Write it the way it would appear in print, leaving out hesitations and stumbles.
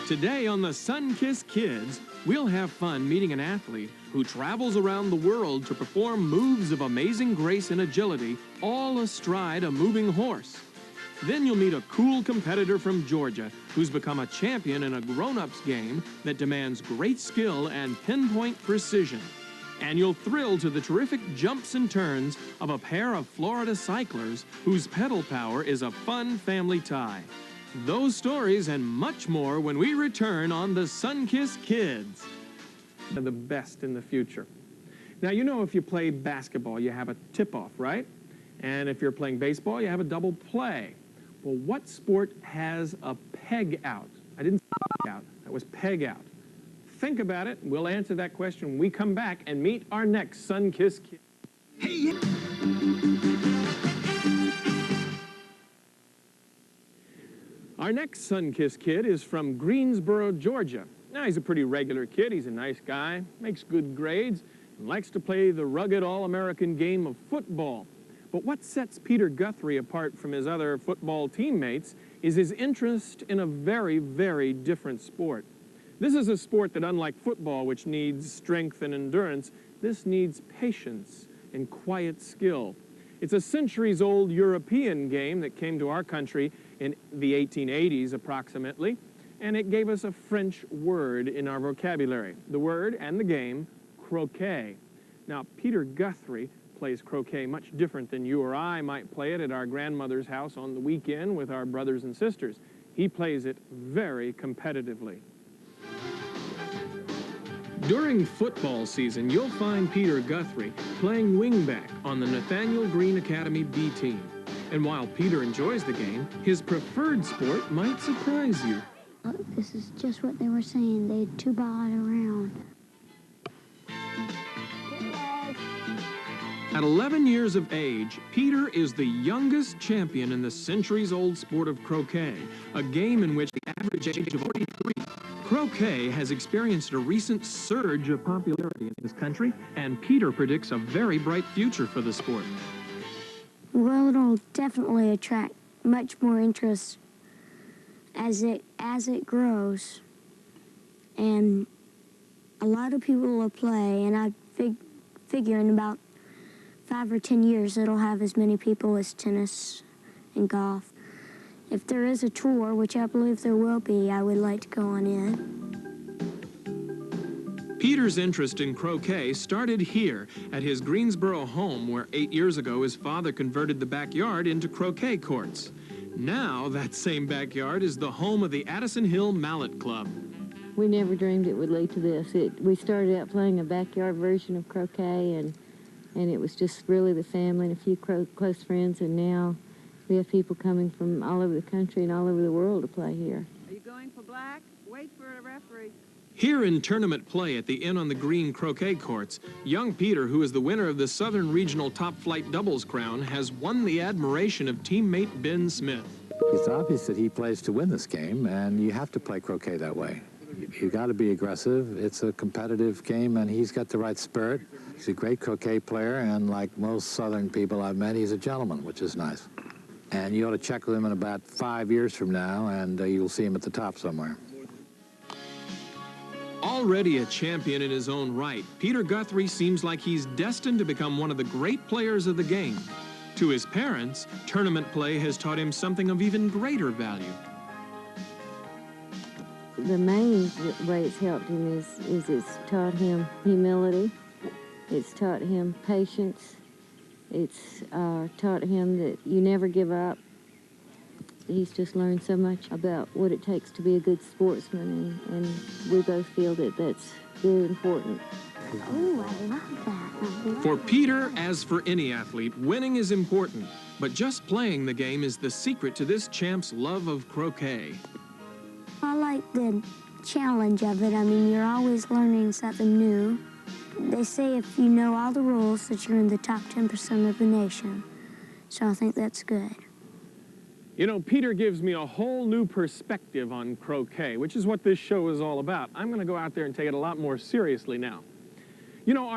Today on the Sunkist Kids, we'll have fun meeting an athlete who travels around the world to perform moves of amazing grace and agility, all astride a moving horse. Then you'll meet a cool competitor from Georgia who's become a champion in a grown-ups game that demands great skill and pinpoint precision. And you'll thrill to the terrific jumps and turns of a pair of Florida cyclers whose pedal power is a fun family tie. Those stories and much more when we return on the Sunkist Kids. They're the best in the future. Now, you know if you play basketball, you have a tip-off, right? And if you're playing baseball, you have a double play. Well, what sport has a peg out? I didn't say peg out, that was peg out. Think about it. We'll answer that question when we come back and meet our next Sunkist Kid. Hey! Our next Sunkist Kid is from Greensboro, Georgia. Now, he's a pretty regular kid. He's a nice guy, makes good grades, and likes to play the rugged all-American game of football. But what sets Peter Guthrie apart from his other football teammates is his interest in a very, very different sport. This is a sport that, unlike football, which needs strength and endurance, this needs patience and quiet skill. It's a centuries-old European game that came to our country in the 1880s, approximately, and it gave us a French word in our vocabulary. The word and the game, croquet. Now, Peter Guthrie plays croquet much different than you or I might play it at our grandmother's house on the weekend with our brothers and sisters. He plays it very competitively. During football season, you'll find Peter Guthrie playing wingback on the Nathaniel Green Academy B team. And while Peter enjoys the game, his preferred sport might surprise you. This is just what they were saying. They'd two-ball it around. At 11 years of age, Peter is the youngest champion in the centuries-old sport of croquet, a game in which the average age of 43. Croquet has experienced a recent surge of popularity in this country, and Peter predicts a very bright future for the sport. Well, it'll definitely attract much more interest as it grows, and a lot of people will play, and I figure in about 5 or 10 years it'll have as many people as tennis and golf. If there is a tour, which I believe there will be, I would like to go on in. Peter's interest in croquet started here at his Greensboro home, where 8 years ago his father converted the backyard into croquet courts. Now that same backyard is the home of the Addison Hill Mallet Club. We never dreamed it would lead to this. We started out playing a backyard version of croquet, and it was just really the family and a few close friends, and now we have people coming from all over the country and all over the world to play here. Are you going for black? Wait for a referee. Here in tournament play at the Inn on the Green croquet courts, young Peter, who is the winner of the Southern Regional Top Flight Doubles crown, has won the admiration of teammate Ben Smith. It's obvious that he plays to win this game, and you have to play croquet that way. You got to be aggressive. It's a competitive game, and he's got the right spirit. He's a great croquet player, and like most Southern people I've met, he's a gentleman, which is nice. And you ought to check with him in about 5 years from now, and you'll see him at the top somewhere. Already a champion in his own right, Peter Guthrie seems like he's destined to become one of the great players of the game. To his parents, tournament play has taught him something of even greater value. The main way it's helped him is it's taught him humility. It's taught him patience. It's taught him that you never give up. He's just learned so much about what it takes to be a good sportsman, and we both feel that that's very important. Oh, I love that. For Peter, as for any athlete, winning is important, but just playing the game is the secret to this champ's love of croquet. I like the challenge of it. I mean, you're always learning something new. They say if you know all the rules that you're in the top 10% of the nation. So I think that's good. You know, Peter gives me a whole new perspective on croquet, which is what this show is all about. I'm going to go out there and take it a lot more seriously now. You know,